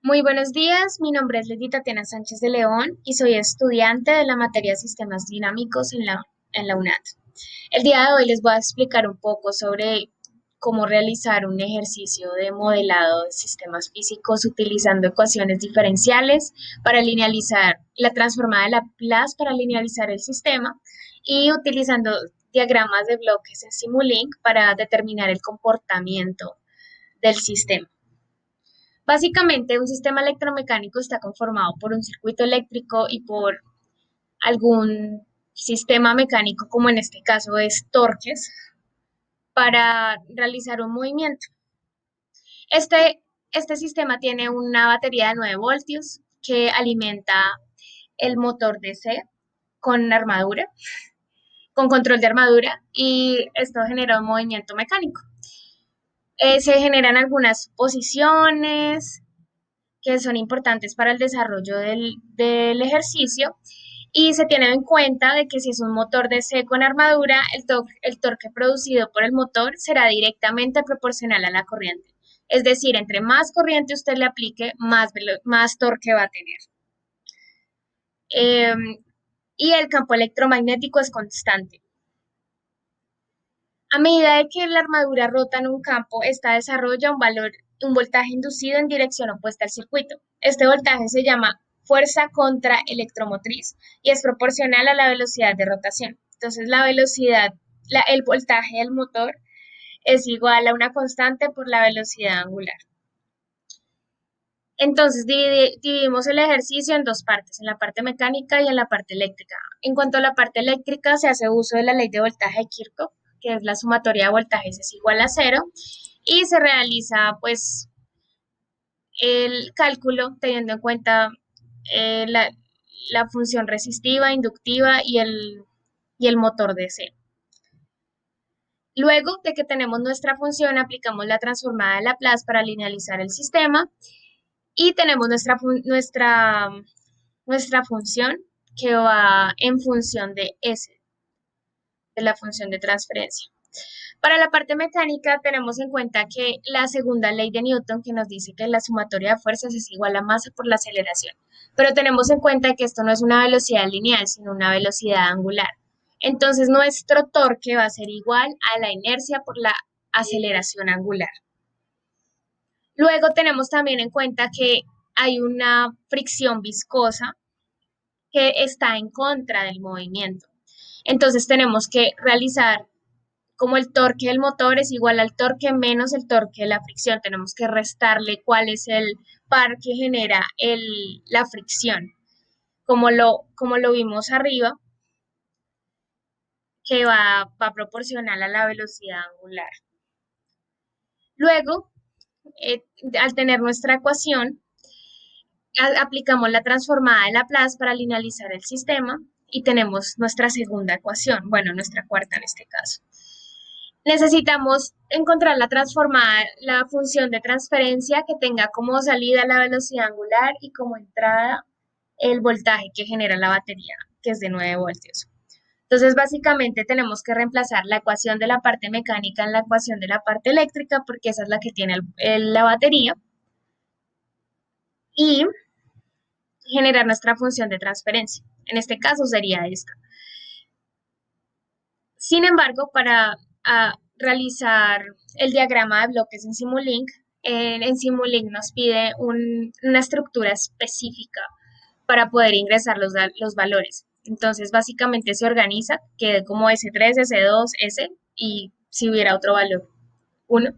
Muy buenos días, mi nombre es Lady Tatiana Sánchez de León y soy estudiante de la materia Sistemas Dinámicos en la UNAD. El día de hoy les voy a explicar un poco sobre cómo realizar un ejercicio de modelado de sistemas físicos utilizando ecuaciones diferenciales para linealizar la transformada de Laplace para linealizar el sistema y utilizando diagramas de bloques en Simulink para determinar el comportamiento del sistema. Básicamente, un sistema electromecánico está conformado por un circuito eléctrico y por algún sistema mecánico, como en este caso es torques, para realizar un movimiento. Este sistema tiene una batería de 9 voltios que alimenta el motor DC con armadura, con control de armadura, y esto genera un movimiento mecánico. Se generan algunas posiciones que son importantes para el desarrollo del ejercicio y se tiene en cuenta de que si es un motor DC con armadura, el torque producido por el motor será directamente proporcional a la corriente. Es decir, entre más corriente usted le aplique, más torque va a tener. Eh, y el campo electromagnético es constante. A medida de que la armadura rota en un campo, esta desarrolla un voltaje inducido en dirección opuesta al circuito. Este voltaje se llama fuerza contra electromotriz y es proporcional a la velocidad de rotación. Entonces, el voltaje del motor es igual a una constante por la velocidad angular. Entonces, dividimos el ejercicio en dos partes, en la parte mecánica y en la parte eléctrica. En cuanto a la parte eléctrica, se hace uso de la ley de voltaje de Kirchhoff, que es la sumatoria de voltajes es igual a cero, y se realiza pues el cálculo teniendo en cuenta la función resistiva, inductiva y el motor DC. Luego de que tenemos nuestra función, aplicamos la transformada de Laplace para linealizar el sistema y tenemos nuestra función que va en función de S, de la función de transferencia. Para la parte mecánica tenemos en cuenta que la segunda ley de Newton que nos dice que la sumatoria de fuerzas es igual a masa por la aceleración, pero tenemos en cuenta que esto no es una velocidad lineal, sino una velocidad angular. Entonces nuestro torque va a ser igual a la inercia por la aceleración angular. Luego tenemos también en cuenta que hay una fricción viscosa que está en contra del movimiento. Entonces tenemos que realizar como el torque del motor es igual al torque menos el torque de la fricción. Tenemos que restarle cuál es el par que genera la fricción, como lo vimos arriba, que va proporcional a la velocidad angular. Luego, al tener nuestra ecuación, aplicamos la transformada de Laplace para linealizar el sistema y tenemos nuestra segunda ecuación, bueno, nuestra cuarta en este caso. Necesitamos encontrar la función de transferencia que tenga como salida la velocidad angular y como entrada el voltaje que genera la batería, que es de 9 voltios. Entonces, básicamente tenemos que reemplazar la ecuación de la parte mecánica en la ecuación de la parte eléctrica, porque esa es la que tiene la batería, y generar nuestra función de transferencia. En este caso sería esta. Sin embargo, para realizar el diagrama de bloques en Simulink, en Simulink nos pide una estructura específica para poder ingresar los valores. Entonces, básicamente se organiza, quede como S3, S2, S, y si hubiera otro valor, 1.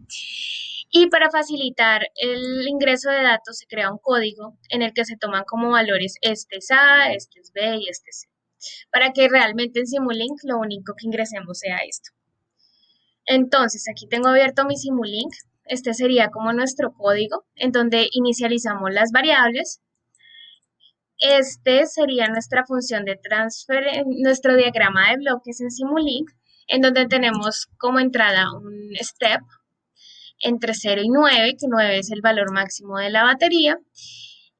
Y para facilitar el ingreso de datos se crea un código en el que se toman como valores este es A, este es B y este es C, para que realmente en Simulink lo único que ingresemos sea esto. Entonces, aquí tengo abierto mi Simulink. Este sería como nuestro código en donde inicializamos las variables. Este sería nuestra función de nuestro diagrama de bloques en Simulink, en donde tenemos como entrada un step entre 0 y 9, que 9 es el valor máximo de la batería,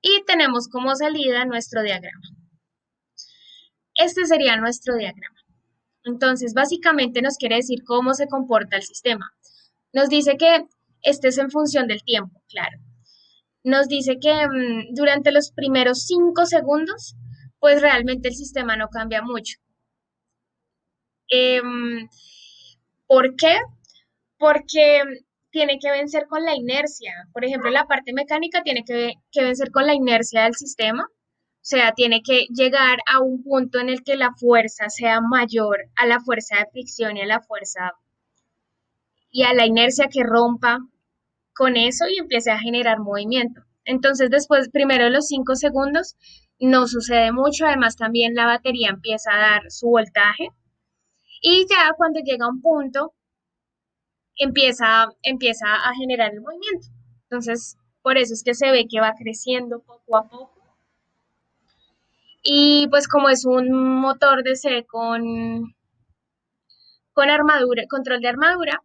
y tenemos como salida nuestro diagrama. Este sería nuestro diagrama. Entonces, básicamente nos quiere decir cómo se comporta el sistema. Nos dice que este es en función del tiempo, claro. nos dice que durante los primeros 5 segundos, pues realmente el sistema no cambia mucho. Em, ¿Por qué? Porque tiene que vencer con la inercia. Por ejemplo, la parte mecánica tiene que vencer con la inercia del sistema. O sea, tiene que llegar a un punto en el que la fuerza sea mayor a la fuerza de fricción y a la fuerza y a la inercia que rompa con eso y empiece a generar movimiento. Entonces, después, primero de los 5 segundos, no sucede mucho. Además, también la batería empieza a dar su voltaje. Y ya cuando llega a un punto empieza a generar el movimiento. Entonces, por eso es que se ve que va creciendo poco a poco. Y pues como es un motor de C con armadura, control de armadura,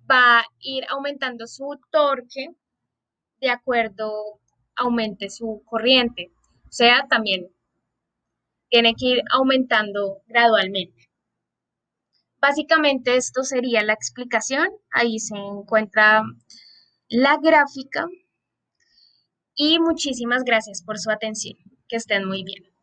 va a ir aumentando su torque de acuerdo aumente su corriente. O sea, también tiene que ir aumentando gradualmente. Básicamente esto sería la explicación. Ahí se encuentra la gráfica y muchísimas gracias por su atención. Que estén muy bien.